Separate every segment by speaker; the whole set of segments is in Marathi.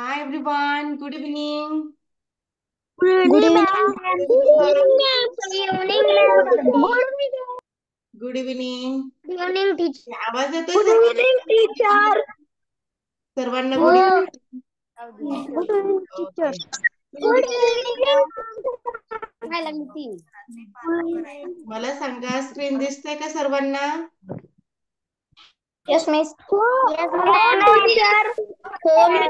Speaker 1: Hi everyone, good evening.
Speaker 2: Good evening, ma'am.
Speaker 1: Good
Speaker 2: Good
Speaker 1: evening,
Speaker 2: evening,
Speaker 1: ma'am.
Speaker 2: ma'am. Good evening,
Speaker 1: Very
Speaker 2: ma'am.
Speaker 1: good evening.
Speaker 2: Good evening.
Speaker 1: Good evening.
Speaker 2: Good evening, teacher.
Speaker 1: आवाज येतोय
Speaker 2: Good evening,
Speaker 1: सर्वांना?
Speaker 2: teacher.
Speaker 1: सर्वांना good
Speaker 2: Oh,
Speaker 1: evening.
Speaker 2: good evening, teacher.
Speaker 1: Okay.
Speaker 2: Good evening, ma'am.
Speaker 1: मला सांगा, स्क्रीन दिसतंय का सर्वांना?
Speaker 2: Yes, miss. Yes, ma'am. Teacher. Home, ma'am.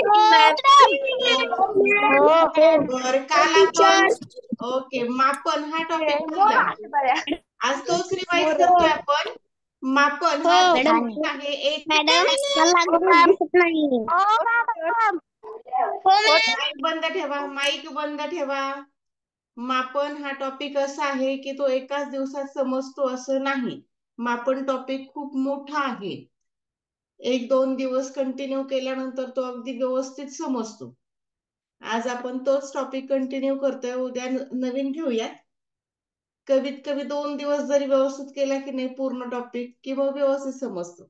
Speaker 1: बर, काल आपण ओके मापन हा टॉपिक पाहिला. आज तोच रिवाइज करतोय आपण. मापन हा जो
Speaker 2: मॅडम
Speaker 1: टॉपिक आहे एक
Speaker 2: मॅडम मला दिसत नाही.
Speaker 1: माईक बंद ठेवा, माईक बंद ठेवा. मापन हा टॉपिक असा आहे की तो एकाच दिवसात समजतो असं नाही. मापन टॉपिक खूप मोठा आहे. 1-2 दिवस कंटिन्यू केल्यानंतर तो अगदी व्यवस्थित समजतो. आज आपण तोच टॉपिक कंटिन्यू करतोय. उद्या नवीन घेऊयात. कमीत कमी 2 दिवस जरी व्यवस्थित केला की नाही पूर्ण टॉपिक की मग व्यवस्थित समजतो.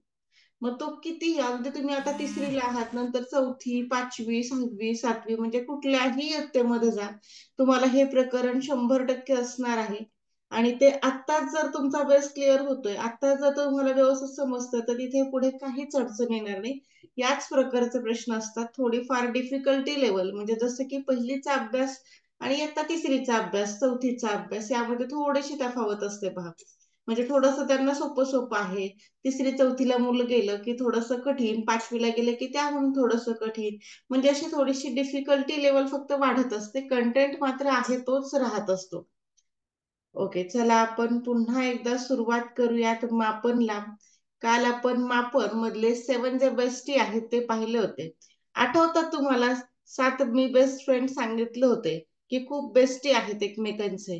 Speaker 1: मग तो किती अगदी तुम्ही आता तिसरीला आहात, नंतर चौथी, 5वी, 6वी, 7वी म्हणजे कुठल्याही इयत्तेमध्ये जा, तुम्हाला हे प्रकरण 100% असणार आहे. आणि ते आत्ताच जर तुमचा बेस क्लिअर होतोय, आत्ताच जर तुम्हाला व्यवस्थित समजतं, तर तिथे पुढे काहीच अडचण येणार नाही. याच प्रकारचे प्रश्न असतात. थोडीफार डिफिकल्टी लेवल म्हणजे जसं की पहिलीचा अभ्यास आणि इयत्ता तिसरीचा अभ्यास, चौथीचा अभ्यास यामध्ये थोडीशी तफावत असते पहा. म्हणजे थोडंसं त्यांना सोपं आहे. तिसरी चौथीला मुलं गेलं की थोडंसं कठीण, 5वीला गेलं की त्याहून थोडंसं कठीण. म्हणजे अशी थोडीशी डिफिकल्टी लेवल फक्त वाढत असते. कंटेंट मात्र आहे तोच राहत असतो. ओके, चला आपण पुन्हा एकदा सुरुवात करूयात मापनला. काल आपण मापन मधले 7 जे बेस्टी आहेत ते पाहिले होते. आठवतात तुम्हाला? 7 मी बेस्ट फ्रेंड सांगितले होते की खूप बेस्टी आहेत एकमेकांचे.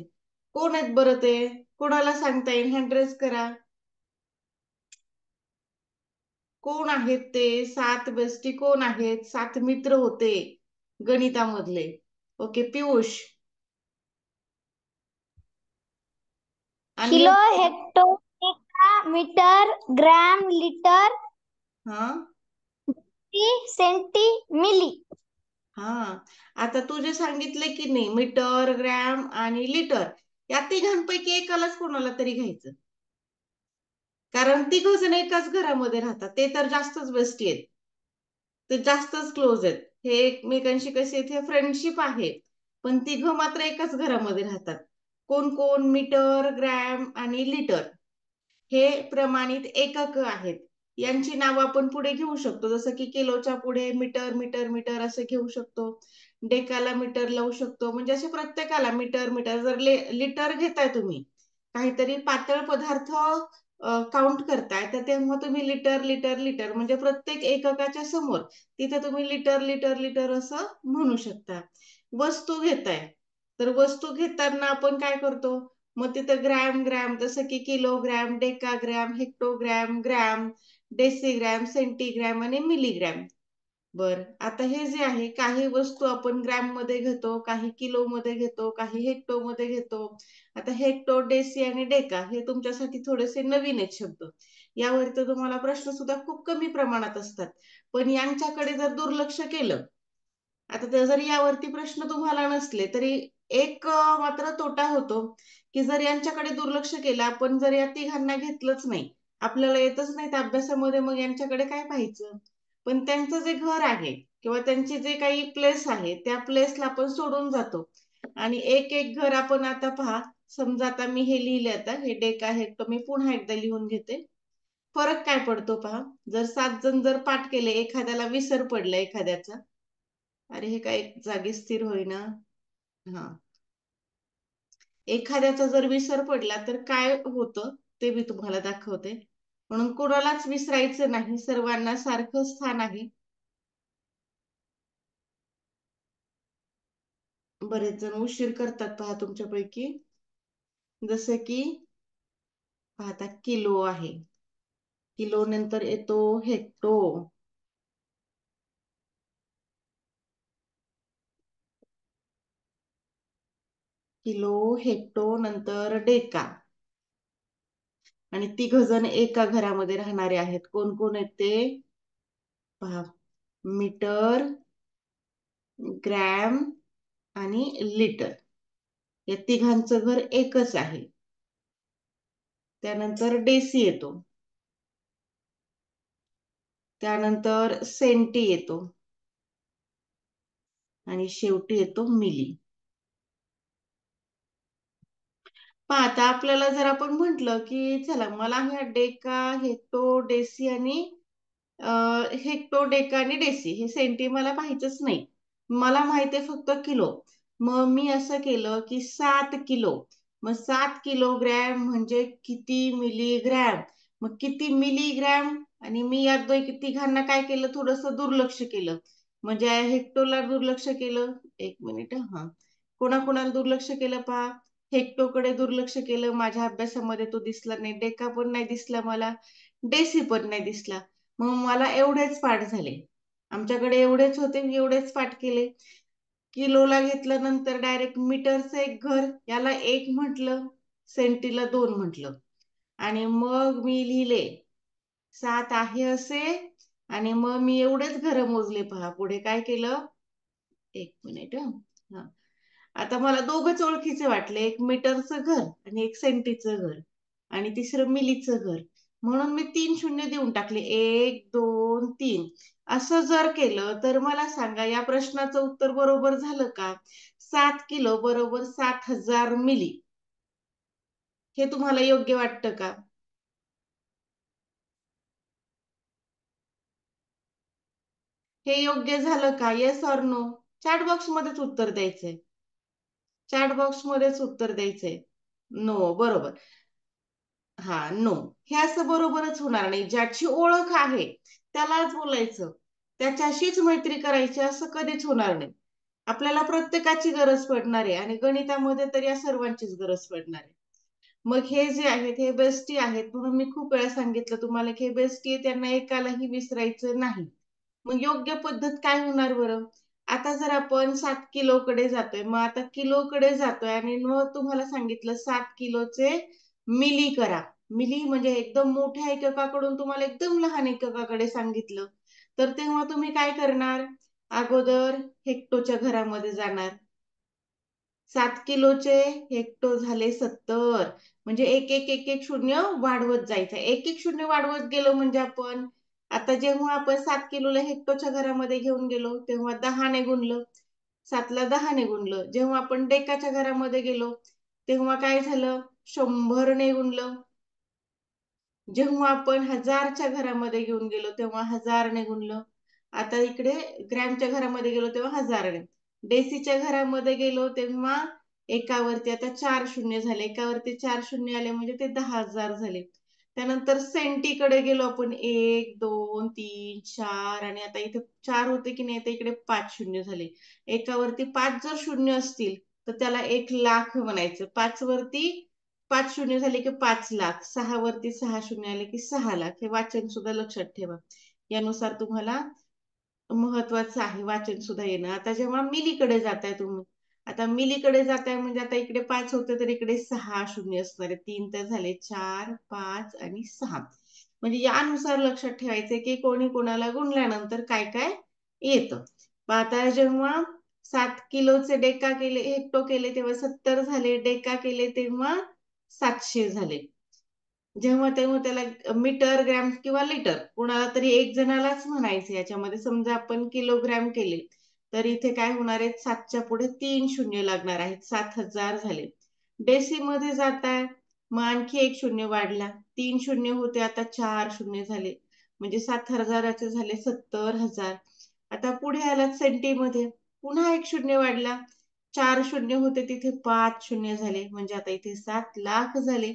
Speaker 1: कोण आहेत बरं ते? कोणाला सांगता येईल? हँड रेज करा. कोण आहेत ते 7 बेस्टी? कोण आहेत? 7 मित्र होते गणितामधले. Okay, Piyush
Speaker 2: kilo,
Speaker 1: unmute.
Speaker 2: Hecto, metre, gram, litre,
Speaker 1: हा
Speaker 2: सेंटी, मिली.
Speaker 1: हा, आता तू जे सांगितले की नाही मीटर, ग्रॅम आणि लिटर, या तिघांपैकी एकालाच कोणाला तरी घ्यायचं. कारण तिघ जण एकाच घरामध्ये राहतात, ते तर जास्तच बेस्टी आहेत, ते जास्तच क्लोज आहेत. हे एकमेकांशी कसे इथे फ्रेंडशिप आहे, पण तिघ मात्र एकाच घरामध्ये राहतात. कोण कोण? मीटर, ग्रॅम आणि लिटर हे प्रमाणित एकक आहेत. यांची नावं आपण पुढे घेऊ शकतो, जसं की किलोच्या पुढे मीटर मीटर मीटर असं घेऊ शकतो. डेकाला मीटर लावू शकतो. म्हणजे असे प्रत्येकाला मीटर मीटर. जर लिटर घेताय तुम्ही, काहीतरी पातळ पदार्थ काउंट करताय, तर तेव्हा तुम्ही लिटर लिटर लिटर म्हणजे प्रत्येक एककाच्या समोर तिथे तुम्ही लिटर लिटर लिटर असं म्हणू शकता. वस्तू घेताय, तर वस्तू घेताना आपण काय करतो? मग तिथं ग्रॅम ग्रॅम, जसं की किलोग्रॅम, डेकाग्रॅम, हेक्टोग्रॅम, ग्रॅम, डेसिग्रॅम, सेंटीग्रॅम आणि मिलीग्रॅम. बर, आता हे जे आहे, काही वस्तू आपण ग्रॅम मध्ये घेतो, काही किलो मध्ये घेतो, काही हेक्टो मध्ये घेतो. आता हेक्टो, डेसी आणि डेका हे तुमच्यासाठी थोडेसे नवीन आहेत शब्द. यावर तर तुम्हाला प्रश्न सुद्धा खूप कमी प्रमाणात असतात. पण यांच्याकडे जर दुर्लक्ष केलं, आता ते जर यावरती प्रश्न तुम्हाला नसले तरी एक मात्र तोटा होतो की जर यांच्याकडे दुर्लक्ष केलं, आपण जर या तिघांना घेतलंच नाही, आपल्याला येतच नाही त्या अभ्यासामध्ये, मग यांच्याकडे काय पाहायचं? पण त्यांचं जे घर आहे किंवा त्यांची जे काही प्लेस आहे त्या प्लेसला आपण सोडून जातो. आणि एक एक घर आपण आता पहा. समजा आता मी हे लिहिले, आता हे डेक आहे, तर मी पुन्हा एकदा लिहून घेते. फरक काय पडतो पहा. जर 7 जण जर पाठ केले, एखाद्याला विसर पडला एखाद्याचा, अरे हे काय एक जागी स्थिर होईना. हा, एखाद्याचा जर विसर पडला तर काय होतं ते मी तुम्हाला दाखवते. म्हणून कोणालाच विसरायचं नाही, सर्वांना सारखं स्थान आहे. बरेच जण उशीर करतात पहा तुमच्यापैकी. जसं की पाहता किलो आहे, किलो नंतर येतो हेक्टो, किलो, हेक्टो, नंतर डेका. आणि तिघ जण एका घरामध्ये राहणारे आहेत. कोण कोण आहेत ते पहा. मीटर, ग्रॅम आणि लिटर या तिघांचं घर एकच आहे. त्यानंतर डेसी येतो, त्यानंतर सेंटी येतो आणि शेवटी येतो मिली. आता आपल्याला जर आपण म्हंटल की चला मला ह्या डेका, हेक्टो, डेसी आणि हेक्टो, डेका आणि डेसी हे सेंटी मला पाहिजेच नाही, मला माहिती आहे फक्त किलो. मग मी असं केलं की 7 किलो. मग 7 किलोग्रॅम म्हणजे किती मिलीग्रॅम, मग किती मिलीग्रॅम. आणि मी या तिघांना काय केलं, थोडस दुर्लक्ष केलं. म्हणजे हेक्टोला दुर्लक्ष केलं. एक मिनिट, हा कोणाकोणाला दुर्लक्ष केलं पहा. हेक्टोकडे दुर्लक्ष केलं, माझ्या अभ्यासामध्ये तो दिसला नाही. डेका पण नाही दिसला मला, डेसी पण नाही दिसला. मग मला एवढेच पाठ झाले, आमच्याकडे एवढेच होते, मी एवढेच पाठ केले. किलोला घेतल्यानंतर डायरेक्ट मीटरचं एक घर, याला 1 म्हटलं, सेंटीला 2 म्हटलं. आणि मग मी लिहिले 7 आहे असे. आणि मग मी एवढेच घर मोजले पहा. पुढे काय केलं, एक मिनिट, हा आता मला दोघंच ओळखीचे वाटले, एक मीटरचं घर आणि एक सेंटीचं घर आणि तिसरं मिलीचं घर. म्हणून मी 3 शून्य देऊन टाकले, 1 2 3. असं जर केलं तर मला सांगा या प्रश्नाचं उत्तर बरोबर झालं का. 7 किलो बरोबर 7,000 मिली. हे तुम्हाला योग्य वाटतं का. हे योग्य झालं का, yes or no. Chat box मध्येच उत्तर द्यायचंय, चॅट बॉक्स मध्येच उत्तर द्यायचंय. नो, बरोबर. हा, नो. हे असं बरोबरच होणार नाही. ज्याची ओळख आहे त्यालाच बोलायचं, त्याच्याशीच मैत्री करायची, असं कधीच होणार नाही. आपल्याला प्रत्येकाची गरज पडणार आहे आणि गणितामध्ये तर या सर्वांचीच गरज पडणार आहे. मग हे जे आहेत हे बेस्टी आहेत, म्हणून मी खूप वेळा सांगितलं तुम्हाला की हे बेस्टी आहे, त्यांना एकालाही विसरायचं नाही. मग योग्य पद्धत काय होणार बरं. आता जर आपण 7 किलोकडे जातोय, मग आता किलोकडे जातोय आणि मग तुम्हाला सांगितलं 7 किलोचे मिली करा. मिली म्हणजे एकदम मोठ्या एककाकडून तुम्हाला एकदम लहान एककाकडे सांगितलं, तर तेव्हा तुम्ही काय करणार, अगोदर हेक्टोच्या घरामध्ये जाणार. 7 किलोचे हेक्टो झाले 70. म्हणजे एक एक एक एक शून्य वाढवत जायचं, एक एक शून्य वाढवत गेलो म्हणजे आपण आता जेव्हा आपण 7 किलोला हेक्टोच्या घरामध्ये घेऊन गेलो तेव्हा 10ने गुणलं, 7ला 10ने गुणलं. जेव्हा आपण डेकाच्या घरामध्ये गेलो तेव्हा काय झालं, 100ने गुणलं. जेव्हा आपण 1000च्या घरामध्ये घेऊन गेलो तेव्हा 1000ने गुणलं. आता इकडे ग्रॅमच्या घरामध्ये गेलो तेव्हा 1000ने. डेसीच्या घरामध्ये गेलो तेव्हा एकावरती आता 4 शून्य झाले, एकावरती 4 शून्य आले म्हणजे ते 10,000 झाले. त्यानंतर सेंटीकडे गेलो आपण, 1 2 3 4 आणि आता इथे 4 होते की नाही, आता इकडे 5 शून्य झाले. एकावरती 5 जर शून्य असतील तर त्याला 1,00,000 म्हणायचं. 5 वरती 5 शून्य झाले की 5,00,000, 6 वरती 6 शून्य आले की 6,00,000. हे वाचन सुद्धा लक्षात ठेवा, यानुसार तुम्हाला महत्वाचं आहे वाचन सुद्धा येणं. आता जेव्हा मिलीकडे जाताय तुम्ही, आता मिलीकडे जाताय म्हणजे आता इकडे 5 होते तर इकडे 6 शून्य असणार आहे. 3 तर झाले 4 5 आणि 6. म्हणजे यानुसार लक्षात ठेवायचे की कोणी कोणाला गुणल्यानंतर काय काय येतं. आता जेव्हा 7 किलोचे डेका केले, हेक्टो केले तेव्हा 70 झाले, डेका केले तेव्हा 700 झाले. जेव्हा तेव्हा त्याला मीटर, ग्रॅम किंवा लिटर कोणाला तरी एक जणालाच म्हणायचे. याच्यामध्ये समजा आपण किलोग्रॅम केले तर इथे काय होणार आहेत, 7च्या पुढे 3 शून्य लागणार आहेत, 7,000 झाले. डेसी मध्ये जाताय मग आणखी एक शून्य वाढला, 3 शून्य होते आता 4 शून्य झाले, म्हणजे 7,000चे झाले 70,000. आता पुढे आलात सेंटीमध्ये, पुन्हा एक शून्य वाढला, 4 शून्य होते तिथे 5 शून्य झाले, म्हणजे आता इथे 7,00,000 झाले.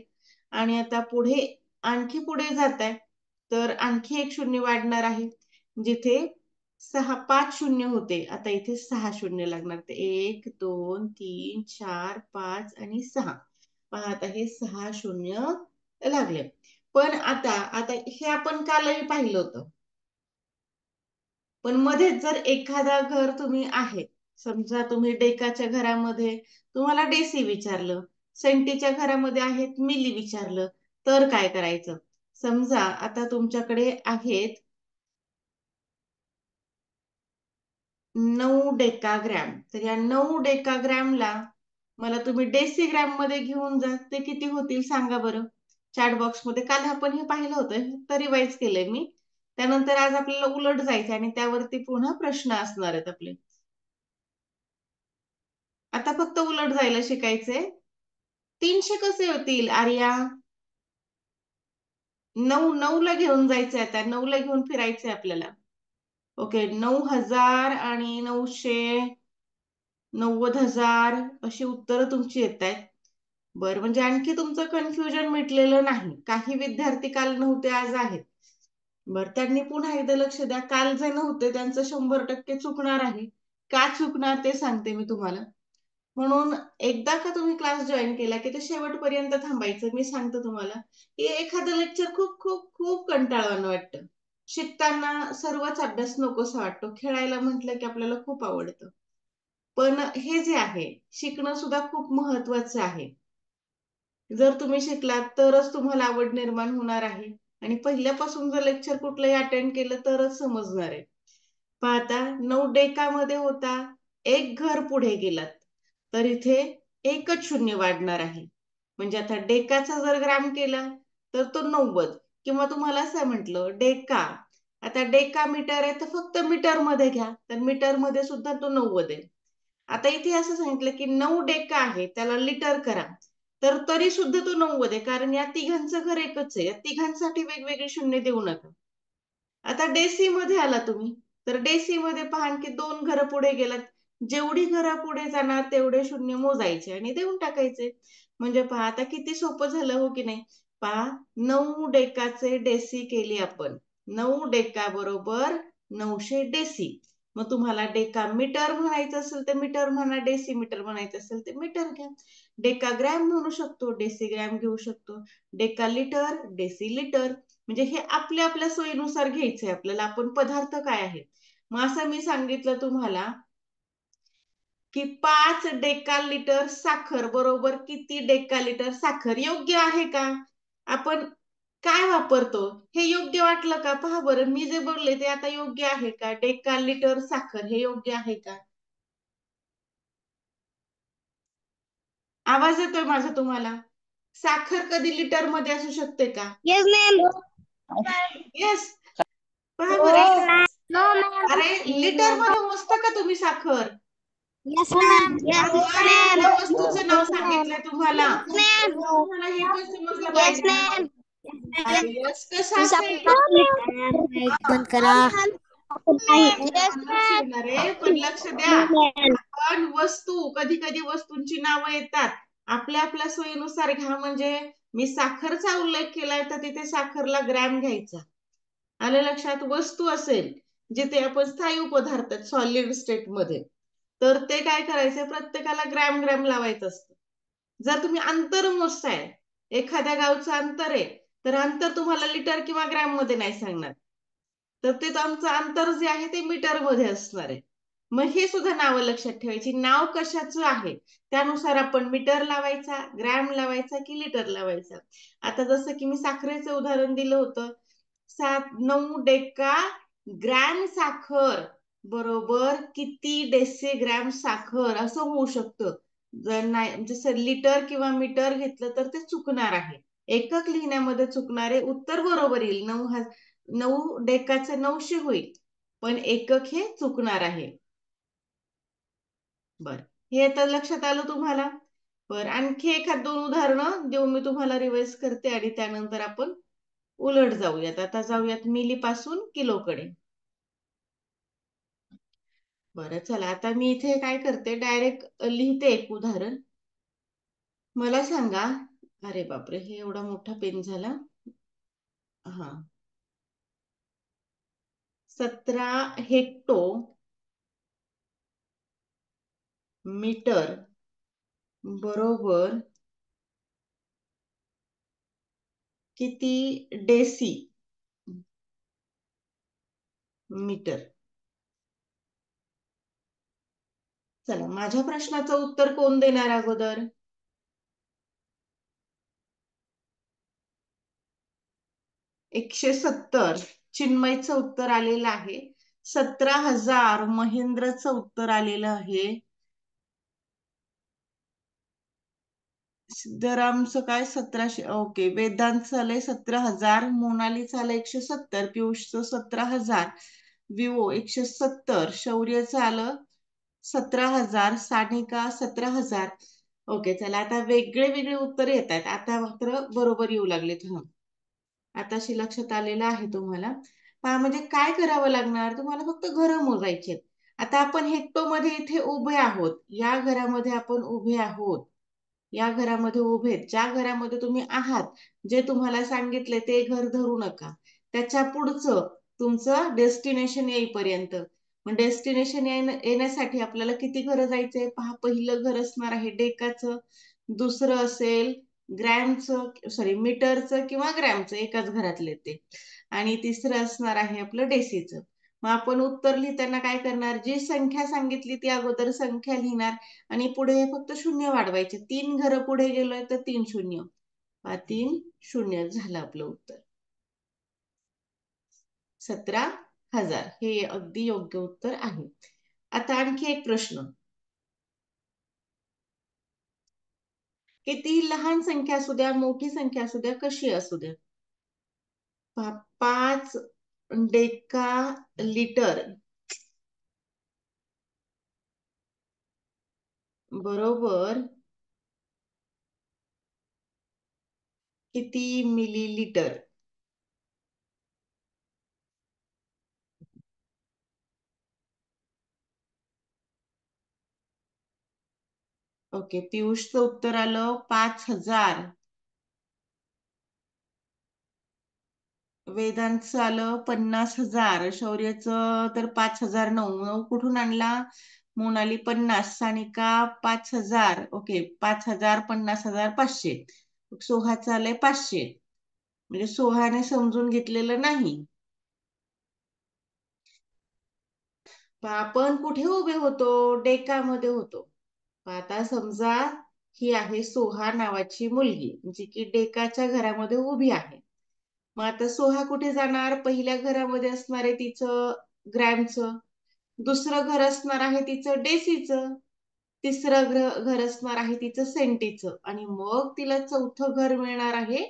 Speaker 1: आणि आता पुढे आणखी पुढे जाताय तर आणखी एक शून्य वाढणार आहे, जिथे 5 शून्य होते आता इथे 6 शून्य लागणार. ते 1 2 3 4 5 आणि 6. पहा आता हे 6 शून्य लागले. पण आता आता हे आपण कालही पाहिलं होतं. पण मध्येच जर एखादा घर तुम्ही आहे, समजा तुम्ही डेकाच्या घरामध्ये तुम्हाला डेसी विचारलं, सेंटीच्या घरामध्ये आहेत मिली विचारलं, तर काय करायचं. समजा आता तुमच्याकडे आहेत 9 डेकाग्रॅम. तर या 9 डेकाग्रॅमला मला तुम्ही डेसिग्रॅम मध्ये घेऊन जा. ते किती होतील सांगा बरं चॅट बॉक्स मध्ये. काल आपण हे पाहिलं होतं, तर रिवाइज केलंय मी. त्यानंतर आज आपल्याला उलट जायचं आणि त्यावरती पुन्हा प्रश्न असणार आहेत आपले. आता फक्त उलट जायला शिकायचंय. 300 कसे होतील आर्या? 9 ला घेऊन जायचंय, आता 9 ला घेऊन फिरायचंय आपल्याला. ओके, 9,000 आणि 900, 90,000 अशी उत्तरं तुमची येत आहेत. बरं, म्हणजे आणखी तुमचं कन्फ्युजन मिटलेलं नाही. काही विद्यार्थी काल नव्हते, आज आहेत. बरं, त्यांनी पुन्हा एकदा लक्ष द्या. काल जे नव्हते त्यांचं 100% चुकणार आहे. का चुकणार ते सांगते मी तुम्हाला. म्हणून एकदा का तुम्ही क्लास जॉईन केला की ते शेवटपर्यंत थांबायचं. मी सांगते तुम्हाला की एखादं लेक्चर खूप खूप खूप कंटाळवाणं वाटतं. शिकताना सर्वच अभ्यास नकोसा वाटतो. खेळायला म्हटलं की आपल्याला खूप आवडतं. पण हे जे आहे, शिकणं सुद्धा खूप महत्वाचं आहे. जर तुम्ही शिकलात तरच तुम्हाला आवड निर्माण होणार आहे आणि पहिल्यापासून जर लेक्चर कुठलंही अटेंड केलं तरच समजणार आहे. पाहता 9 डेकामध्ये होता, एक घर पुढे गेलात तर इथे एकच शून्य वाढणार आहे. म्हणजे आता डेकाचा जर ग्राम केला तर तो 90, किंवा तुम्हाला असं म्हटलं डेका, आता डेका मीटर आहे तर फक्त मीटर मध्ये घ्या, तर मीटर मध्ये सुद्धा तो 90 आहे. आता इथे असं सांगितलं की 9 डेका आहे, त्याला लिटर करा, तर तरी सुद्धा तो 90 आहे, कारण या तिघांचं घर एकच आहे. या तिघांसाठी वेगवेगळे शून्य देऊ नका. आता डेसी मध्ये आला तुम्ही, तर डेसी मध्ये पहा की 2 घरं पुढे गेलात, जेवढी घरं पुढे जाणार तेवढे शून्य मोजायचे आणि देऊन टाकायचे. म्हणजे पहा आता किती सोपं झालं, हो की नाही? पहा, 9 डेकाचे डेसी केली आपण. 9 डेका बरोबर 900 डेसी. मग तुम्हाला डेका मीटर म्हणायचं असेल तर मीटर म्हणा, डेसी मीटर म्हणायचं असेल तर मीटर घ्या. डेका ग्रॅम म्हणू शकतो, डेसिग्रॅम घेऊ शकतो, डेका लिटर, डेसी लिटर. म्हणजे हे आपल्या आपल्या सोयीनुसार घ्यायचंय आपल्याला. आपण पदार्थ काय आहे. मग असं मी सांगितलं तुम्हाला की 5 डेकालिटर साखर बरोबर किती डेकालिटर साखर, योग्य आहे का? आपण काय वापरतो हे योग्य वाटलं का? पहा बरं, मी जे बोलले ते आता योग्य आहे का? डेकालिटर साखर हे योग्य आहे का? आवाज येतोय माझा तुम्हाला? साखर कधी लिटर मध्ये असू शकते का?
Speaker 2: Yes, ma'am.
Speaker 1: येस. पहा
Speaker 2: No,
Speaker 1: बरं,
Speaker 2: no, ma'am.
Speaker 1: अरे लिटर मध्ये मोजता का तुम्ही साखर?
Speaker 2: Yes, ma'am. Yes,
Speaker 1: अगं
Speaker 2: ma'am.
Speaker 1: एखाद्या वस्तूचं नाव
Speaker 2: Yes, ma'am.
Speaker 1: सांगितलंय तुम्हाला,
Speaker 2: Yes, ma'am.
Speaker 1: तर तुम्हाला हे पण समजलं
Speaker 2: Yes,
Speaker 1: पाहिजे.
Speaker 2: ma'am.
Speaker 1: अरे यस कसं
Speaker 2: Yes,
Speaker 1: असेल?
Speaker 2: बंद करा. Yes,
Speaker 1: लक्ष
Speaker 2: ma'am.
Speaker 1: येणार आहे, पण लक्ष द्या.
Speaker 2: No, ma'am.
Speaker 1: पण वस्तू, कधी कधी वस्तूंची नावं येतात, आपल्या आपल्या सोयीनुसार घ्या. म्हणजे मी साखरचा उल्लेख केलाय तर तिथे साखरला ग्रॅम घ्यायचा. आलं लक्षात? वस्तू असेल जिथे आपण स्थायू पदार्थ सॉलिड स्टेट मध्ये, तर ते काय करायचं, प्रत्येकाला ग्रॅम ग्रॅम लावायचं असतं. जर तुम्ही अंतर मोजताय, एखाद्या गावचं अंतर आहे, तर अंतर तुम्हाला लिटर किंवा ग्रॅम मध्ये नाही सांगणार, तर ते आमचं अंतर जे आहे ते मीटर मध्ये असणार आहे. मग हे सुद्धा नावं लक्षात ठेवायची. नाव कशाचं आहे त्यानुसार आपण मीटर लावायचा, ग्रॅम लावायचा की लिटर लावायचा. आता जसं की मी साखरेचं उदाहरण दिलं होतं, 9 डेका ग्रॅम साखर बरोबर किती डेसिग्रॅम साखर असं होऊ शकतं. जर नाही जसं लिटर किंवा मीटर घेतलं तर ते चुकणार आहे. एकक लिहिण्यामध्ये चुकणारे उत्तर बरोबर येईल. 9 डेकाचे 900 होईल, पण एकक हे चुकणार आहे. बर, हे तर लक्षात आलं तुम्हाला? बर, आणखी एखाद 2 उदाहरणं देऊन मी तुम्हाला रिवाइज करते आणि त्यानंतर आपण उलट जाऊयात. आता जाऊयात मिली पासून किलोकडे. बरं चला, आता मी इथे काय करते, डायरेक्ट लिहिते एक उदाहरण. मला सांगा, अरे बापरे, हे एवढा मोठा पेन झाला. हा, 17 हेक्टो मीटर बरोबर किती डेसी मीटर? चला, माझ्या प्रश्नाचं उत्तर कोण देणार अगोदर? 170. चिन्मयचं उत्तर आलेलं आहे 17,000 महेंद्रचं उत्तर आलेलं आहे. सिद्धरामचं काय 1700. ओके, वेदांतचं आलंय 17,000, मोनालीचं आलं 170, पियुषचं 17,000, विवो 170, शौर्यचं आलं 17,000, सानिका 17,000. ओके, चला आता वेगळे वेगळे उत्तर येत आहेत. आता मात्र बरोबर येऊ लागलेत. आताशी लक्षात आलेलं आहे तुम्हाला. पहा, म्हणजे काय करावं लागणार तुम्हाला, फक्त घरं मोजायचे. आता आपण हेक्टोमध्ये इथे उभे आहोत, या घरामध्ये आपण उभे आहोत, या घरामध्ये उभे, ज्या घरामध्ये तुम्ही आहात, जे तुम्हाला सांगितले ते घर धरू नका. त्याच्या पुढचं तुमचं डेस्टिनेशन येईपर्यंत. मग डेस्टिनेशन येण्यासाठी आपल्याला किती घरं जायचंय पहा. पहिलं घर असणार आहे डेकाचं, दुसरं असेल मीटरचं किंवा ग्रॅमचं, एकाच घरातले ते, आणि तिसरं असणार आहे आपलं डेसीचं. मग आपण उत्तर लिहिताना काय करणार, जी संख्या सांगितली ती अगोदर संख्या लिहिणार आणि पुढे फक्त शून्य वाढवायचे. 3 घरं पुढे गेलोय तर 3 शून्य, 3 शून्य झालं आपलं उत्तर. 17,000 हे अगदी योग्य उत्तर आहे. आता आणखी एक प्रश्न. किती लहान संख्या असू द्या, मोठी संख्या असू द्या, कशी असू द्या, 5 डेका लिटर बरोबर किती मिलीलिटर? ओके, पियुषचं उत्तर आलं 5,000, वेदांतचं आलं 50,000, शौर्यचं तर 5,009. कुठून आणला? मोनाली 50, सानिका 5,000. ओके, 5,000, 50,000, 500. सोहाचं आलंय 500, म्हणजे सोहाने समजून घेतलेलं नाही. आपण कुठे उभे होतो? डेकामध्ये होतो. आता समजा ही आहे सोहा नावाची मुलगी, जी की डेकाच्या घरामध्ये उभी आहे. मग आता सोहा कुठे जाणार? पहिल्या घरामध्ये असणार आहे तिचं ग्रॅमचं, दुसरं घर असणार आहे तिचं डेसीचं, तिसरं घर असणार आहे तिचं सेंटीचं, आणि मग तिला चौथं घर मिळणार आहे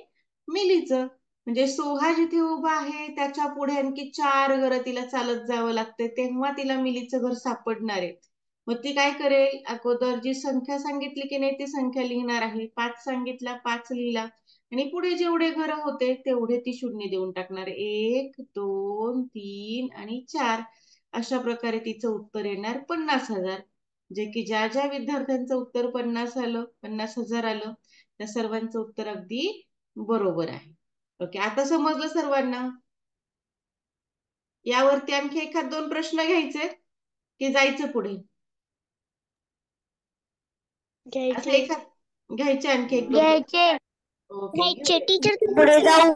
Speaker 1: मिलीचं. म्हणजे सोहा जिथे उभा आहे त्याच्या पुढे आणखी 4 घरं तिला चालत जावं लागते, तेव्हा तिला मिलीचं घर सापडणार आहे. मग ती काय करेल, अगोदर जी संख्या सांगितली की नाही ती संख्या लिहिणार आहे. 5 सांगितला, 5 लिहिला, आणि पुढे जेवढे घर होते तेवढे ती शून्य देऊन टाकणार. 1, 2, 3 आणि 4. अशा प्रकारे तिचं उत्तर येणार 50,000. जे की ज्या ज्या विद्यार्थ्यांचं उत्तर 50,000 आलं त्या सर्वांचं उत्तर अगदी बरोबर आहे. ओके, आता समजलं सर्वांना? यावरती आणखी एखाद 2 प्रश्न घ्यायचे की जायचं पुढे? असं एखाद घ्यायचे, आणखी एक 2
Speaker 2: घ्यायचे.
Speaker 1: ओके,
Speaker 2: टीचर पुढे जाऊ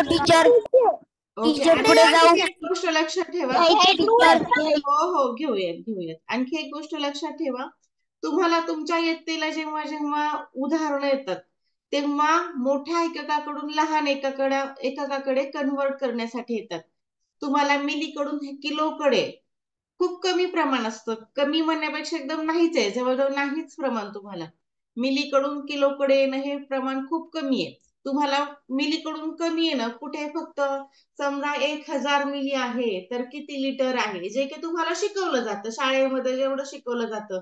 Speaker 2: टीचर.
Speaker 1: ओके.
Speaker 2: टीचर पुढे
Speaker 1: आणखी
Speaker 2: जाऊ.
Speaker 1: एक गोष्ट लक्षात ठेवा.
Speaker 2: टीचर.
Speaker 1: हो हो, घेऊयात. आणखी एक गोष्ट लक्षात ठेवा, तुम्हाला तुमच्या इयत्तेला जेव्हा जेव्हा उदाहरणं येतात तेव्हा मोठ्या एककाकडून लहान एककाकडे कन्व्हर्ट करण्यासाठी येतात. तुम्हाला मिलीकडून किलोकडे खूप कमी प्रमाण असतं. कमी म्हणण्यापेक्षा एकदम नाहीच आहे, जवळजवळ नाहीच प्रमाण. तुम्हाला मिलीकडून किलोकडे येणं हे प्रमाण खूप कमी आहे. तुम्हाला मिलीकडून कमी येणं कुठे, फक्त समजा 1,000 मिली आहे तर किती लिटर आहे, जे की तुम्हाला शिकवलं जातं शाळेमध्ये, जेवढं शिकवलं जातं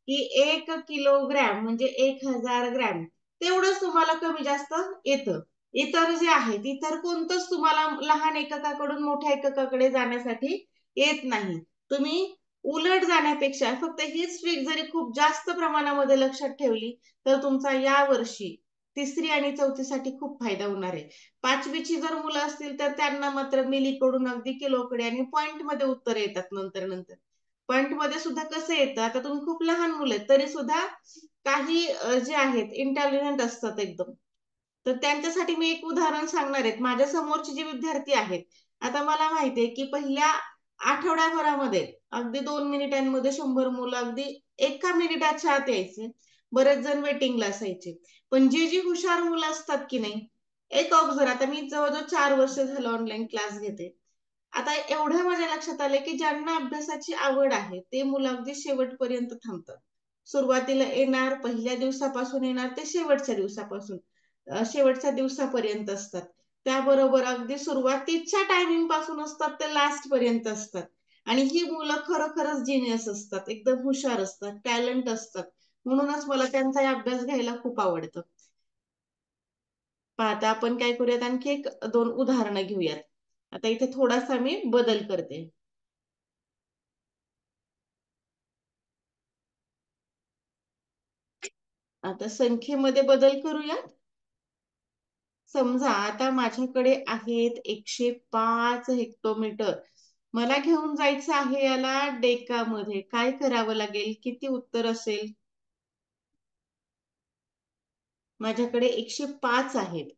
Speaker 1: की 1 किलोग्रॅम म्हणजे 1,000 ग्रॅम, तेवढंच तुम्हाला कमी जास्त येतं. इतर जे आहेत, इतर कोणतंच तुम्हाला लहान एककाकडून मोठ्या एककाकडे जाण्यासाठी येत नाही. तुम्ही उलट जाण्यापेक्षा फक्त हीच ट्रिक जरी खूप जास्त प्रमाणामध्ये लक्षात ठेवली तर तुमचा या वर्षी 3री आणि 4थीसाठी खूप फायदा होणार आहे. 5वीची जर मुलं असतील तर त्यांना मात्र मिलीकडून अगदी किलोकडे आणि पॉइंटमध्ये उत्तर येतात नंतर. पॉइंटमध्ये सुद्धा कसं येतं, आता तुम्ही खूप लहान मुलं आहेत तरी सुद्धा काही जे आहेत इंटेलिजंट असतात एकदम, तर त्यांच्यासाठी मी एक उदाहरण सांगणार आहे. माझ्या समोरचे जे विद्यार्थी आहेत, आता मला माहिती आहे की पहिल्या आठवड्याभरामध्ये अगदी 2 मिनिटांमध्ये 100 मुलं अगदी एका मिनिटाच्या आत यायचे. बरेच जण वेटिंगला असायचे. पण जी हुशार मुलं असतात की नाही, एक ऑब्झर्व, आता मी जवळजवळ 4 वर्ष झालं ऑनलाईन क्लास घेते, आता एवढं माझ्या लक्षात आलं की ज्यांना अभ्यासाची आवड आहे ते मुलं अगदी शेवटपर्यंत थांबतात. सुरुवातीला येणार, पहिल्या दिवसापासून येणार ते शेवटच्या दिवसापासून, शेवटच्या दिवसापर्यंत असतात. त्याबरोबर अगदी सुरुवातीच्या टायमिंग पासून असतात ते लास्ट पर्यंत असतात. आणि ही मुलं खरोखरच जिनियस असतात, एकदम हुशार असतात, टॅलेंट असतात. म्हणूनच मला त्यांचा अभ्यास घ्यायला खूप आवडतं. आता आपण काय करूयात, आणखी एक दोन उदाहरणं घेऊयात. आता इथे थोडासा मी बदल करते. आता संख्येमध्ये बदल करूयात. समजा आता माझ्याकडे आहेत 105 हेक्टोमीटर. मला घेऊन जायचं आहे याला डेकामध्ये. काय करावं लागेल? किती उत्तर असेल? माझ्याकडे 105 आहेत.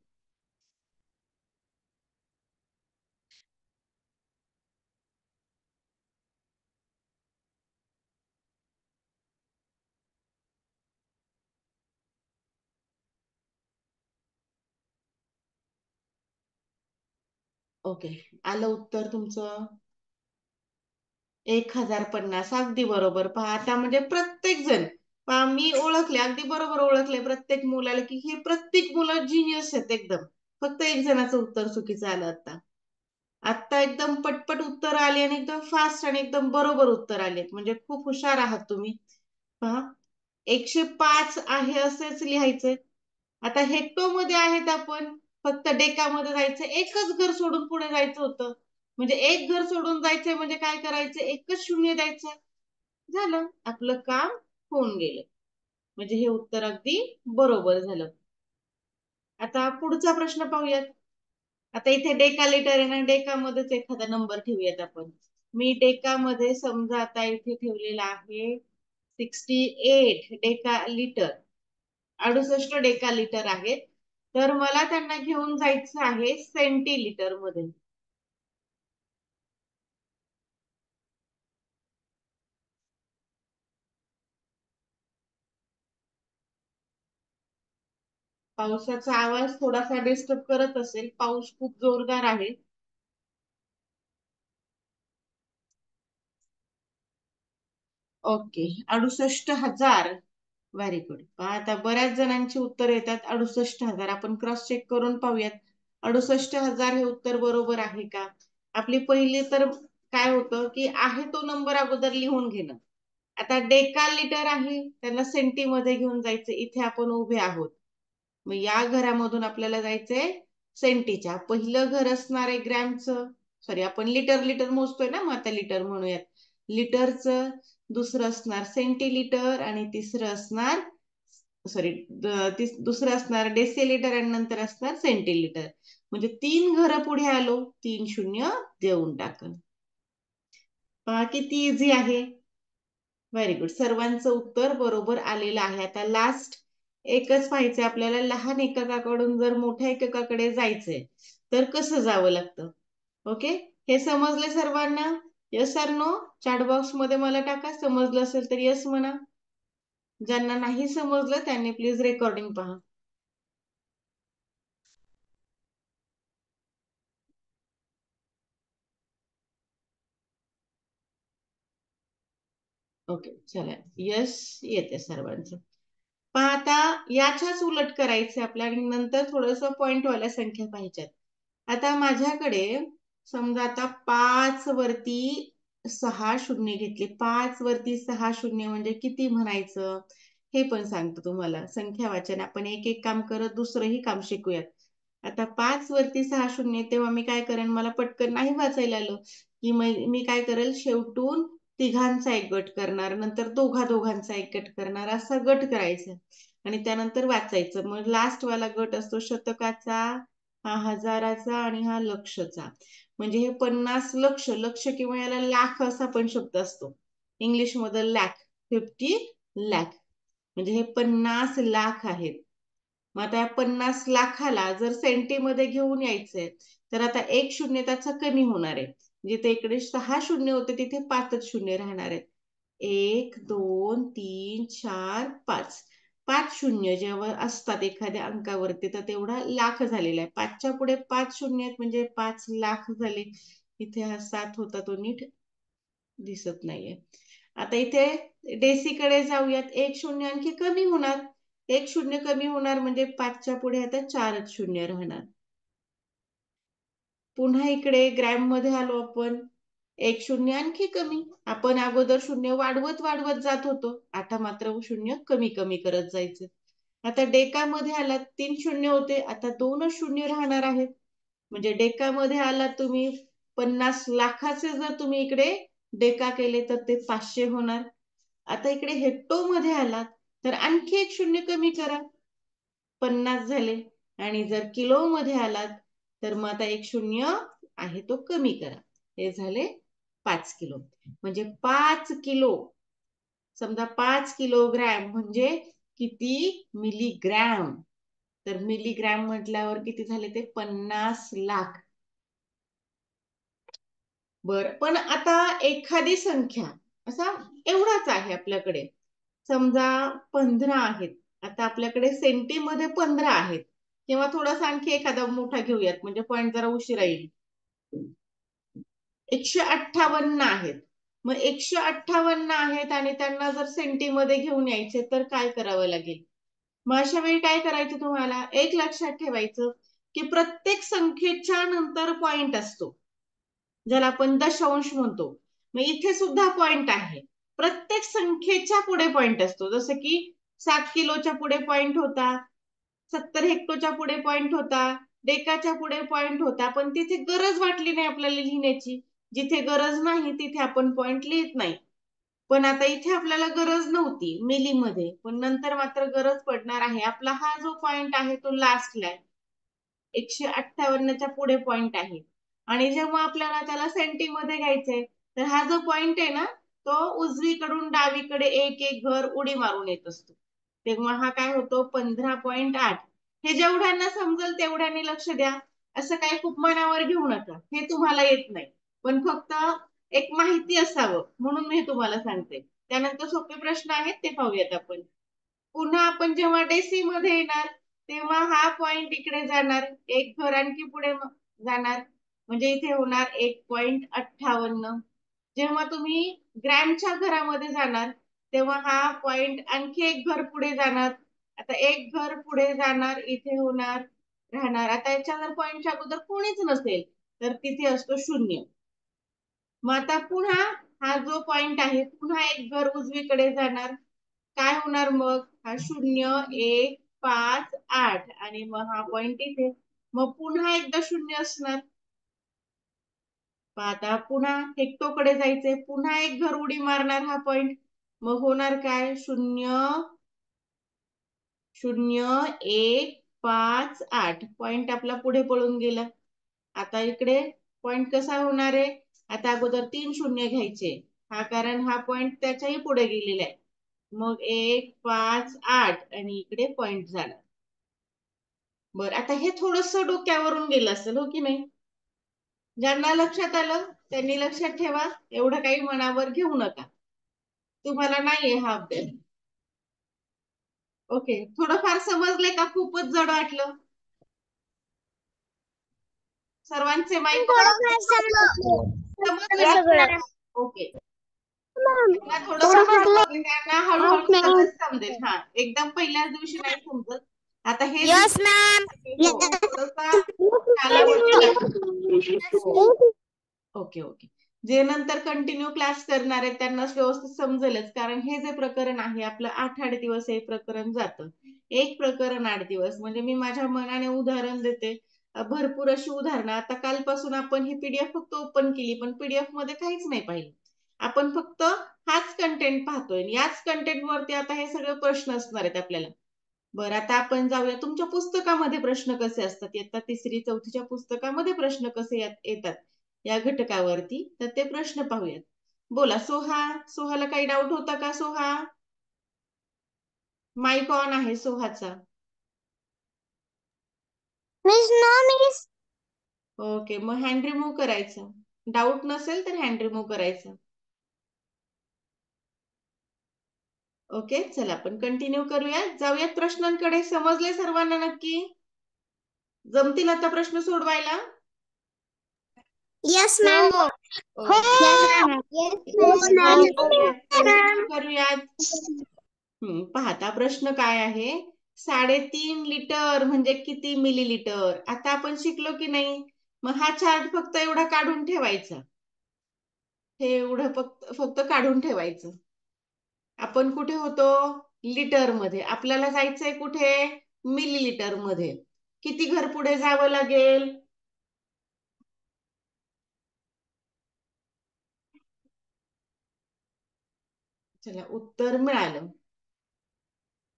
Speaker 1: ओके, आलं उत्तर तुमचं 1050. अगदी बरोबर. पहा आता म्हणजे प्रत्येक जण, पहा मी ओळखले, अगदी बरोबर ओळखले प्रत्येक मुलाला की हे प्रत्येक मुलं जिनियस आहेत एकदम. फक्त एक जणाचं उत्तर चुकीचं आलं आता. आता एकदम पटपट उत्तर आली आणि एकदम फास्ट आणि एकदम बरोबर उत्तर आले, म्हणजे खूप हुशार आहात तुम्ही. पहा, 105 आहे असेच लिहायचे. आता हेक्टो मध्ये आहेत आपण, फक्त डेकामध्ये जायचं, एकच घर सोडून पुढे जायचं होतं. म्हणजे एक घर सोडून जायचंय म्हणजे काय करायचं, एकच शून्य द्यायचं. झालं, आपलं काम होऊन गेलं. म्हणजे हे उत्तर अगदी बरोबर झालं. आता पुढचा प्रश्न पाहूयात. आता इथे डेका लिटर आहे ना, डेकामध्येच एखादा नंबर ठेवूयात आपण. मी डेकामध्ये समजा आता इथे ठेवलेला आहे 68 डेका लिटर, 68 डेका लिटर आहेत. तर मला त्यांना घेऊन जायचं आहे सेंटीलिटर मध्ये. पावसाचा आवाज थोडासा डिस्टर्ब करत असेल, पाऊस खूप जोरदार आहे. ओके, 68,000. Very good. आता बऱ्याच जणांची उत्तर येतात 68,000. आपण क्रॉस चेक करून पाहूयात 68,000 हे उत्तर बरोबर आहे का. आपली पहिली तर काय होतं की आहे तो नंबर अगोदर लिहून घेणं. आता डेका लिटर आहे, त्याला सेंटीमध्ये घेऊन जायचं. इथे आपण उभे आहोत, मग या घरामधून आपल्याला जायचंय सेंटीच्या. पहिलं घर असणार आहे ग्रॅमचं, सॉरी आपण लिटर लिटर मोजतोय ना, मग आता लिटर म्हणूयात. लिटरचं. दुसरं असणार सेंटीलिटर आणि तिसरं असणार, सॉरी, दुसरं असणार डेसिलिटर आणि नंतर असणार सेंटीलिटर. म्हणजे 3 घरं पुढे आलो, 3 शून्य देऊन टाकलं. पहा किती इझी आहे. व्हेरी गुड, सर्वांचं उत्तर बरोबर आलेलं आहे. आता लास्ट एकच पाहायचंय आपल्याला, लहान एककाकडून जर मोठ्या एककाकडे जायचंय तर कसं जावं लागतं. ओके, हे समजले सर्वांना? Yes or no? Chat box मध्ये मला टाका, समजलं असेल तर यस म्हणा. ज्यांना नाही समजलं त्यांनी प्लीज रेकॉर्डिंग पहा. ओके, चला, यस येते सर्वांचं. पण आता याच्याच उलट करायचं आपल्याला, आणि नंतर थोडस पॉइंट वाल्या संख्या पाहिजेत. आता माझ्याकडे समजा आता 5 वरती 6 शून्य घेतले. 5 वरती 6 शून्य म्हणजे किती म्हणायचं हे पण सांगतो तुम्हाला. संख्या वाचन आपण एक एक काम करत दुसरंही काम शिकूयात. आता 5 वरती 6 शून्य, तेव्हा मी काय करेन, मला पटकन नाही वाचायला आलं की मी काय करेल, शेवटून तिघांचा एक गट करणार, नंतर दोघा दोघांचा एक गट करणार, असा गट करायचा आणि त्यानंतर वाचायचं. मग लास्ट वाला गट असतो शतकाचा, हा हजाराचा आणि हा लक्षचा. म्हणजे हे 50 लक्ष, लक्ष किंवा याला लाख असा पण शब्द असतो इंग्लिश मध्ये, लॅक, 50 लॅक. म्हणजे हे 50 लाख आहेत. मग आता या 50 लाखाला जर सेंटीमध्ये घेऊन यायचंय तर आता एक शून्य त्याचा कमी होणार आहे. जिथे इकडे 6 शून्य होते तिथे 5च शून्य राहणार आहेत. 1 2 3 4 5, 5 शून्य जेव्हा असतात एखाद्या अंकावरती तर तेवढा लाख झालेला आहे. 5च्या पुढे 5 शून्य आहेत म्हणजे 5 लाख झाले. इथे हा 7 होता तो नीट दिसत नाहीये. आता इथे डेसीकडे जाऊयात. 1 शून्य आणखी कमी होणार. 1 शून्य कमी होणार म्हणजे 5च्या पुढे आता 4च शून्य राहणार. पुन्हा इकडे ग्रॅम मध्ये आलो आपण. 1 शून्य आणखी कमी. आपण अगोदर शून्य वाढवत वाढवत जात होतो. आता मात्र शून्य कमी कमी करत जायचं. आता डेकामध्ये आलात. 3 शून्य होते. आता 2च शून्य राहणार आहेत. म्हणजे डेकामध्ये आलात तुम्ही 50 लाखाचे जर तुम्ही इकडे डेका केले तर ते 500 होणार. आता इकडे हेक्टो मध्ये आलात तर आणखी 1 शून्य कमी करा. 50 झाले. आणि जर किलो मध्ये आलात तर मग आता 1 शून्य आहे तो कमी करा. हे झाले 5 किलो. म्हणजे 5 किलो, समजा 5 किलोग्रॅम म्हणजे किती मिलीग्रॅम. तर मिलीग्रॅम म्हटल्यावर किती झाले ते 50 लाख. बर, पण आता एखादी संख्या असा एवढाच आहे आपल्याकडे, समजा 15 आहेत. आता आपल्याकडे सेंटीमध्ये 15 आहेत, किंवा थोडासा आणखी एखादा मोठा घेऊयात म्हणजे पॉईंट जरा उशिरा येईल. 158 आहेत. मग 158 आहेत आणि त्यांना जर सेंटीमध्ये घेऊन यायचे तर काय करावं लागेल? मग अशा वेळी काय करायचं तुम्हाला? एक लक्षात ठेवायचं की प्रत्येक संख्येच्या नंतर पॉइंट असतो, ज्याला आपण दशांश म्हणतो. मग इथे सुद्धा पॉइंट आहे. प्रत्येक संख्येच्या पुढे पॉइंट असतो. जसं की 7 किलोच्या पुढे पॉइंट होता, 70 हेक्टोच्या पुढे पॉइंट होता, डेकाच्या पुढे पॉइंट होता. पण तिथे गरज वाटली नाही आपल्याला लिहिण्याची. जिथे गरज नाही तिथे आपण पॉइंट लिहित नाही. पण आता इथे आपल्याला गरज नव्हती मिलीमध्ये, पण नंतर मात्र गरज पडणार आहे. आपला हा जो पॉइंट आहे तो लास्टला आहे. 158च्या पुढे पॉइंट आहे. आणि जेव्हा आपल्याला त्याला सेंटीमध्ये घ्यायचंय तर हा जो पॉइंट आहे ना, तो उजवीकडून डावीकडे एक एक घर उडी मारून येत असतो. तेव्हा हा काय होतो? 15.8. हे जेवढ्यांना समजेल तेवढ्यांनी लक्ष द्या. असं काही खूप मनावर घेऊ नका. हे तुम्हाला येत नाही, पण फक्त एक माहिती असावं म्हणून मी तुम्हाला सांगते. त्यानंतर सोपे प्रश्न आहेत ते पाहूयात आपण. पुन्हा आपण जेव्हा डेसी मध्ये येणार तेव्हा हा पॉइंट इकडे जाणार, एक घर आणखी पुढे जाणार, म्हणजे इथे होणार 1.58. जेव्हा तुम्ही ग्रॅमच्या घरामध्ये जाणार तेव्हा हा पॉइंट आणखी एक घर पुढे जाणार. आता एक घर पुढे जाणार, इथे होणार राहणार. आता याच्या जर पॉइंटच्या अगोदर कोणीच नसेल तर तिथे असतो शून्य. मग आता पुन्हा हा जो पॉइंट आहे पुन्हा एक घर उजवीकडे जाणार. काय होणार मग? हा 0, 1, 5, 8 आणि मग हा पॉइंट इथे. मग पुन्हा एकदा शून्य असणार. आता पुन्हा हेक्टोकडे जायचंय, पुन्हा एक घर उडी मारणार हा पॉइंट. मग होणार काय? 0, 0, 1, 5, 8. पॉइंट आपला पुढे पळून गेला. आता इकडे पॉइंट कसा होणार आहे? आता अगोदर 3 शून्य घ्यायचे, हा कारण हा पॉइंट त्याच्याही पुढे गेलेला आहे. मग 1, 5, 8 आणि इकडे पॉइंट झाला. बरं, आता हे थोडस डोक्यावरून गेलं असेल, हो की नाही? ज्यांना लक्षात आलं त्यांनी लक्षात ठेवा. एवढं काही मनावर घेऊ नका. तुम्हाला नाहीये हा अभ्यास. ओके, थोडंफार समजले का? खूपच जड वाटलं? सर्वांचे माईक समजलं? ओके, थोडंफार त्यांना हळूहळू सहज समजेल. हा, एकदम पहिल्याच दिवशी नाही समजत. आता हे
Speaker 2: यस मॅम.
Speaker 1: थोडासा कालावधी लागतो. Okay okay. जे नंतर कंटिन्यू क्लास करणार आहेत त्यांना व्यवस्थित समजेलच, कारण हे जे प्रकरण आहे आपलं 8 दिवस हे प्रकरण जातं. एक प्रकरण 8 दिवस. म्हणजे मी माझ्या मनाने उदाहरण देते, भरपूर अशी उदाहरणं. आता कालपासून आपण ही पीडीएफ फक्त ओपन केली, पण पीडीएफ मध्ये काहीच नाही पाहिलं. आपण फक्त हाच कंटेंट पाहतोय. याच कंटेंट वरती आता हे सगळे प्रश्न असणार आहेत आपल्याला. बरं, आता आपण जाऊया तुमच्या पुस्तकामध्ये प्रश्न कसे असतात. इयत्ता 3री 4थीच्या पुस्तकामध्ये प्रश्न कसे येतात या घटकावरती, तर ते प्रश्न पाहूयात. बोला सोहा. सोहाला काही डाऊट होता का? सोहा, माईक ऑन आहे सोहाचा.
Speaker 2: Miss no miss.
Speaker 1: ओके, मग हँड रिमूव्ह करायचा. डाऊट नसेल तर हँड रिमूव्ह करायचा. ओके, चला आपण कंटिन्यू करूयात. जाऊयात प्रश्नांकडे. समजले सर्वांना नक्की? जमतील आता प्रश्न सोडवायला?
Speaker 2: Yes, ma'am.
Speaker 1: हो.
Speaker 2: Yes, ma'am.
Speaker 1: करूयात. पाहता प्रश्न काय आहे, 3.5 लिटर म्हणजे किती मिलीलिटर. आता आपण शिकलो की नाही, मग हा चार्ट फक्त एवढा काढून ठेवायचा. हे एवढं फक्त फक्त काढून ठेवायचं. आपण कुठे होतो, लिटर मध्ये. आपल्याला जायचंय कुठे, मिलीलिटर मध्ये. किती घर पुढे जावं लागेल, चला उत्तर मिळालं.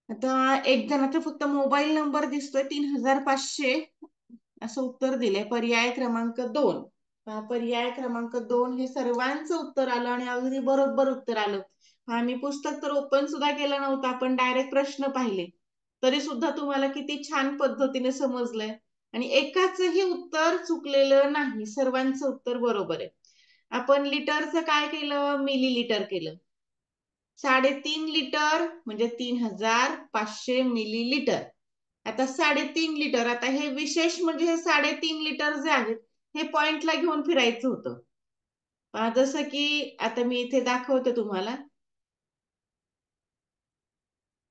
Speaker 1: आता एक जणाचा फक्त मोबाईल नंबर दिसतोय, 3500 असं उत्तर दिलंय. पर्याय क्रमांक 2. पर्याय क्रमांक 2 हे सर्वांचं उत्तर आलं आणि अगदी बरोबर उत्तर आलं. मी पुस्तक तर ओपन सुद्धा केलं नव्हतं, आपण डायरेक्ट प्रश्न पाहिले, तरी सुद्धा तुम्हाला किती छान पद्धतीने समजलंय. आणि एकाचंही उत्तर चुकलेलं नाही, सर्वांचं उत्तर बरोबर आहे. आपण लिटरचं काय केलं, मिलीलिटर केलं. 3.5 लिटर म्हणजे 3500 मिलीलिटर. आता 3.5 लिटर, आता हे विशेष म्हणजे हे 3.5 लिटर जे आहेत, हे पॉइंटला घेऊन फिरायचं होतं. जसं की आता मी इथे दाखवते तुम्हाला.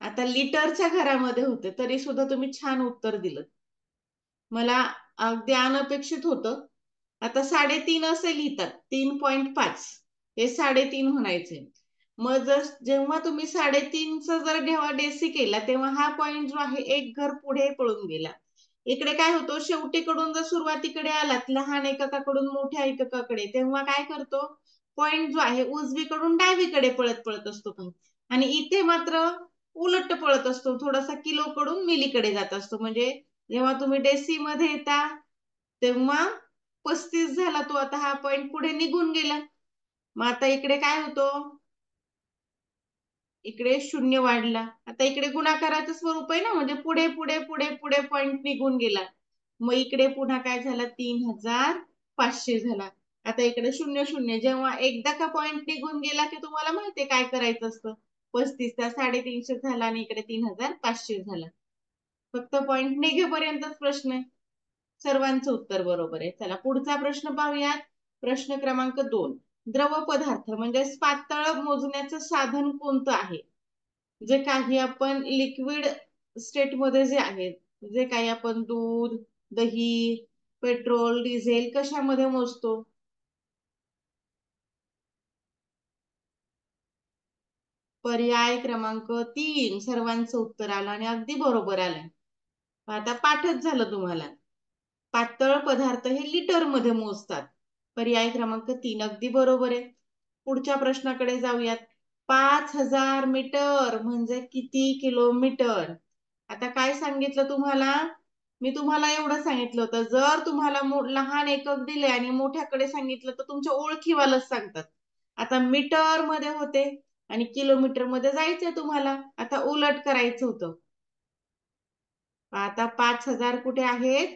Speaker 1: आता लिटरच्या घरामध्ये होते, तरी सुद्धा तुम्ही छान उत्तर दिलं. मला अगदी अनपेक्षित होतं. आता 3.5 असे लिहितात, 3.5 हे 3.5 म्हणायचे. मग जेव्हा तुम्ही 3.5चा जर जेव्हा डेसी केला, तेव्हा हा पॉइंट जो आहे एक घर पुढे पळून गेला. इकडे काय होतो, शेवटीकडून जर सुरुवातीकडे आलात, लहान एककाकडून मोठ्या एककाकडे, तेव्हा काय करतो, पॉइंट जो आहे उजवीकडून डावीकडे पळत पळत असतो. आणि इथे मात्र उलट पळत असतो, थोडासा किलोकडून मिलीकडे जात असतो. म्हणजे जेव्हा तुम्ही डेसी मध्ये येता, तेव्हा 35 झाला तो. आता हा पॉइंट पुढे निघून गेला. मग आता इकडे काय होतो, इकडे शून्य वाढला. आता इकडे गुणाकाराचं स्वरूप आहे ना, म्हणजे पुढे पुढे पुढे पुढे पॉइंट निघून गेला. मग इकडे पुन्हा काय झालं, 3500 झाला. आता इकडे शून्य शून्य. जेव्हा एकदा का पॉइंट निघून गेला की तुम्हाला माहितीये काय करायचं असतं, 35चा 350 झाला आणि इकडे 3500 झाला. फक्त पॉइंट निघेपर्यंतच प्रश्न आहे. सर्वांचं उत्तर बरोबर आहे. चला पुढचा प्रश्न पाहूयात. प्रश्न क्रमांक 2. द्रव पदार्थ म्हणजे पातळ मोजण्याचं साधन कोणतं आहे. जे काही आपण लिक्विड स्टेटमध्ये जे आहेत, जे काही आपण दूध, दही, पेट्रोल, डिझेल कशामध्ये मोजतो. पर्याय क्रमांक 3 सर्वांचं उत्तर आलं आणि अगदी बरोबर आलंय. आता पाठच झालं तुम्हाला. पातळ पदार्थ हे लिटर मध्ये मोजतात. पर्याय क्रमांक 3 अगदी बरोबर आहे. पुढच्या प्रश्नाकडे जाऊयात. 5000 मीटर म्हणजे किती किलोमीटर. आता काय सांगितलं तुम्हाला, मी तुम्हाला एवढं सांगितलं होतं, जर तुम्हाला लहान एकक दिले आणि मोठ्याकडे सांगितलं तर तुमच्या ओळखीवालच सांगतात. आता मीटर मध्ये होते आणि किलोमीटर मध्ये जायचंय तुम्हाला, आता उलट करायचं होतं. आता 5000 कुठे आहेत,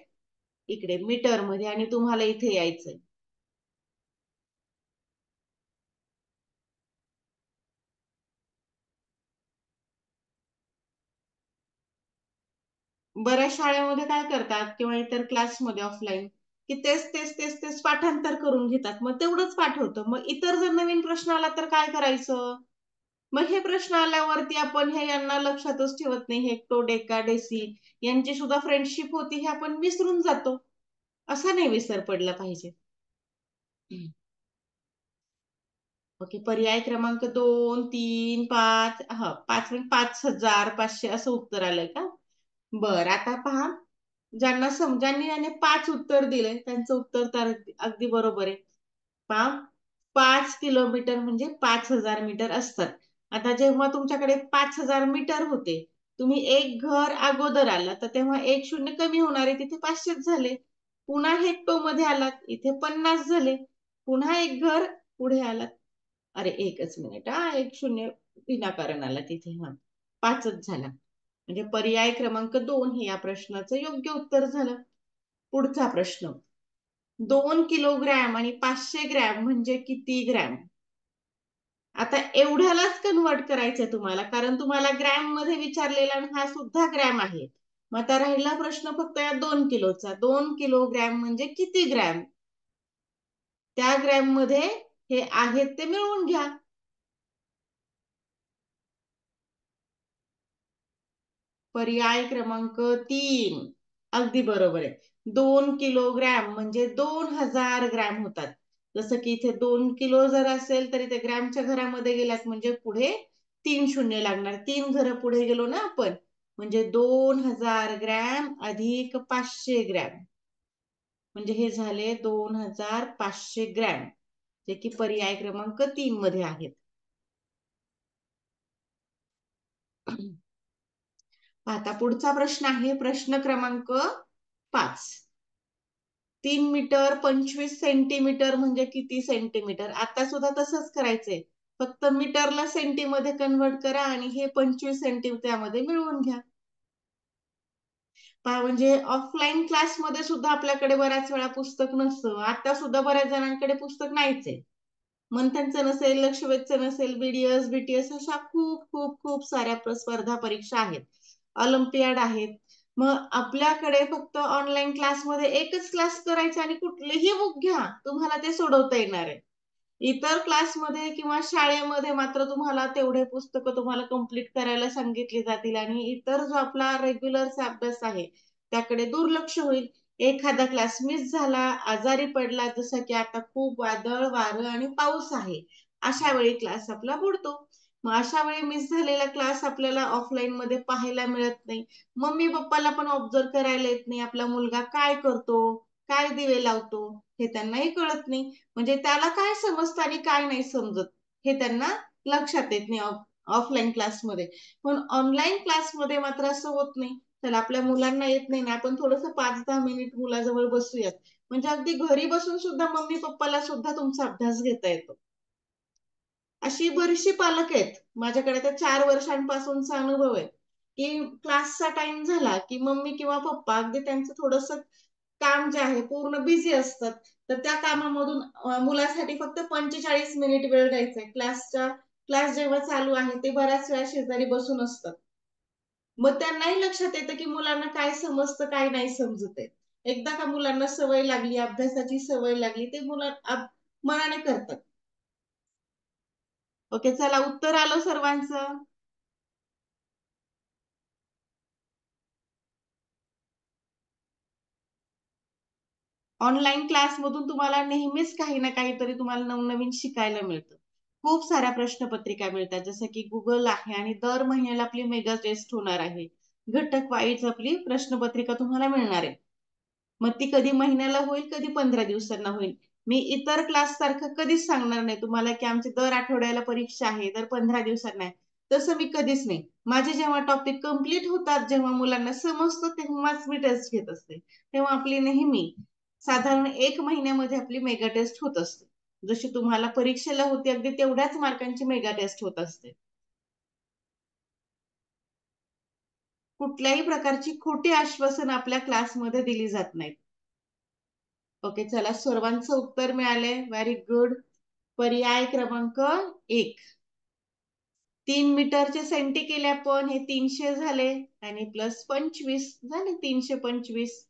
Speaker 1: इकडे मीटर मध्ये, आणि तुम्हाला इथे यायचंय. बऱ्याच शाळेमध्ये काय करतात किंवा इतर क्लासमध्ये ऑफलाईन, की तेच तेच तेच तेच पाठांतर करून घेतात. मग तेवढंच पाठवतं. मग इतर जर नवीन प्रश्न आला तर काय करायचं. मग हे प्रश्न आल्यावरती आपण हे यांना लक्षातच ठेवत नाही. हेक्टो, डेका, डेसी यांची सुद्धा फ्रेंडशिप होती, हे आपण विसरून जातो. असा नाही विसर पडला पाहिजे. ओके. पर्याय क्रमांक 2, 3, 5. 5500 असं उत्तर आलंय का. बर, आता पहा, ज्यांनी 5 उत्तर दिले त्यांचं उत्तर तर अगदी बरोबर आहे. 5 किलोमीटर म्हणजे 5000 मीटर असतात. आता जेव्हा तुमच्याकडे 5000 मीटर होते, तुम्ही एक घर अगोदर आला तर तेव्हा एक शून्य कमी होणार आहे, तिथे 500 झाले. पुन्हा हेक्टो मध्ये आलात, इथे 50 झाले. पुन्हा एक घर पुढे आलात, अरे एकच मिनिट, एक शून्य विनाकारण आला तिथे, 5च झाला. म्हणजे पर्याय क्रमांक 2 हे या प्रश्नाचं योग्य उत्तर झालं. पुढचा प्रश्न. 2 किलोग्रॅम आणि 500 ग्रॅम म्हणजे किती ग्रॅम. आता एवढ्यालाच कन्वर्ट करायचंय तुम्हाला, कारण तुम्हाला ग्रॅम मध्ये विचारलेला आणि हा सुद्धा ग्रॅम आहे. मग आता राहिला प्रश्न फक्त या 2 किलोचा. 2 किलोग्रॅम म्हणजे किती ग्रॅम. त्या ग्रॅम मध्ये हे आहेत ते मिळवून घ्या. पर्याय क्रमांक 3 अगदी बरोबर आहे. 2 किलोग्रॅम म्हणजे 2000 ग्रॅम होतात. जसं की इथे 2 किलो जर असेल तरी ते ग्रॅमच्या घरामध्ये गेलात म्हणजे पुढे 3 शून्य लागणार. 3 घरं पुढे गेलो ना आपण, म्हणजे 2000 ग्रॅम अधिक 500 ग्रॅम म्हणजे हे झाले 2500 ग्रॅम, जे की पर्याय क्रमांक 3 मध्ये आहेत. आता पुढचा प्रश्न आहे प्रश्न क्रमांक 5. 3 मीटर 25 सेंटीमीटर म्हणजे किती सेंटीमीटर? आता सुद्धा तसंच करायचंय, फक्त मीटरला सेंटीमध्ये कन्वर्ट करा आणि हे 25 सेंटी त्यामध्ये मिळवून घ्या. पहा, म्हणजे ऑफलाईन क्लासमध्ये सुद्धा आपल्याकडे बऱ्याच वेळा पुस्तक नसतं. आता सुद्धा बऱ्याच जणांकडे पुस्तक नाहीच आहे. मंथनचं नसेल, लक्षवेधचं नसेल, बीडीएस, बीटीएस अशा खूप खूप खूप साऱ्या स्पर्धा परीक्षा आहेत, ऑलिम्पियाड आहेत. मग आपल्याकडे फक्त ऑनलाईन क्लासमध्ये एकच क्लास करायचा आणि कुठलेही बुक घ्या, तुम्हाला ते सोडवता येणार आहे. इतर क्लासमध्ये किंवा शाळेमध्ये मात्र तुम्हाला तेवढे पुस्तकं तुम्हाला कंप्लीट करायला सांगितली जातील आणि इतर जो आपला रेग्युलरचा अभ्यास आहे त्याकडे दुर्लक्ष होईल. एखादा क्लास मिस झाला, आजारी पडला, जसं की आता खूप वादळ वारं आणि पाऊस आहे, अशा वेळी क्लास आपला बुडतो. मग अशा वेळी मिस झालेला क्लास आपल्याला ऑफलाईन मध्ये पाहायला मिळत नाही. मम्मी पप्पाला पण ऑब्झर्व करायला येत नाही, आपला मुलगा काय करतो, काय दिवे लावतो हे त्यांनाही कळत नाही. म्हणजे त्याला काय समजतं आणि काय नाही समजत हे त्यांना लक्षात येत नाही ऑफलाईन क्लासमध्ये. पण ऑनलाईन क्लासमध्ये मात्र असं होत नाही. चला, आपल्या मुलांना येत नाही ना, आपण थोडंसं 5-10 मिनिट मुलाजवळ बसूयात, म्हणजे अगदी घरी बसून सुद्धा मम्मी पप्पाला सुद्धा तुमचा अभ्यास घेता येतो. अशी बरीचशी पालक आहेत, माझ्याकडे तर 4 वर्षांपासूनचा अनुभव आहे, की क्लासचा टाइम झाला की मम्मी किंवा पप्पा अगदी त्यांचं थोडंसं काम जे आहे पूर्ण बिझी असतात, तर त्या कामामधून मुलासाठी फक्त 45 मिनिट वेळ द्यायचा आहे. क्लास जेव्हा चालू आहे ते बऱ्याच वेळा शेजारी बसून असतात. मग त्यांनाही लक्षात येतं की मुलांना काय समजतं, काय नाही समजत आहे. एकदा का मुलांना सवय लागली, अभ्यासाची सवय लागली, ते मुलं मनाने करतात. ओके, चला, उत्तर आलं सर्वांचं. ऑनलाईन क्लासमधून तुम्हाला नेहमीच काही ना काहीतरी तुम्हाला नवनवीन शिकायला मिळतं. खूप साऱ्या प्रश्नपत्रिका मिळतात, जसं की गुगल आहे आणि दर महिन्याला आपली मेगा टेस्ट होणार आहे. घटक वाईज आपली प्रश्नपत्रिका तुम्हाला मिळणार आहे. मग ती कधी महिन्याला होईल, कधी 15 दिवसांना होईल. मी इतर क्लास सारखं कधीच सांगणार नाही तुम्हाला की आमची दर आठवड्याला परीक्षा आहे, दर 15 दिवसांना आहे. तसं मी कधीच नाही. माझे जेव्हा टॉपिक कम्प्लीट होतात, जेव्हा मुलांना समजतं, तेव्हाच मी टेस्ट घेत असते. तेव्हा आपली नेहमी साधारण 1 महिन्यामध्ये आपली मेगा टेस्ट होत असते. जशी तुम्हाला परीक्षेला होती अगदी तेवढ्याच मार्कांची मेगा टेस्ट होत असते. कुठल्याही प्रकारची खोटी आश्वासन आपल्या क्लासमध्ये दिली जात नाहीत. ओके, चला, सर्वांचं उत्तर मिळाले, व्हेरी गुड. पर्याय क्रमांक 1. 3 मीटरचे सेंटी केले आपण, हे 300 झाले आणि प्लस 25 झाले 325.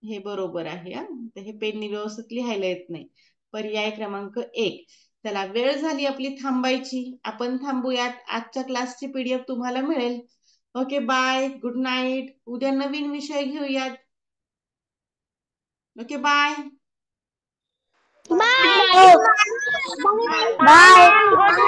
Speaker 1: हे बरोबर आहे. हे पेननी व्यवस्थित लिहायला येत नाही. पर्याय क्रमांक 1. चला, वेळ झाली आपली थांबायची, आपण थांबूयात. आजच्या क्लासची पीडीएफ तुम्हाला मिळेल. Okay, bye, good night. उद्या नवीन विषय घेऊयात. Okay, bye.
Speaker 2: Bye. Bye. Bye.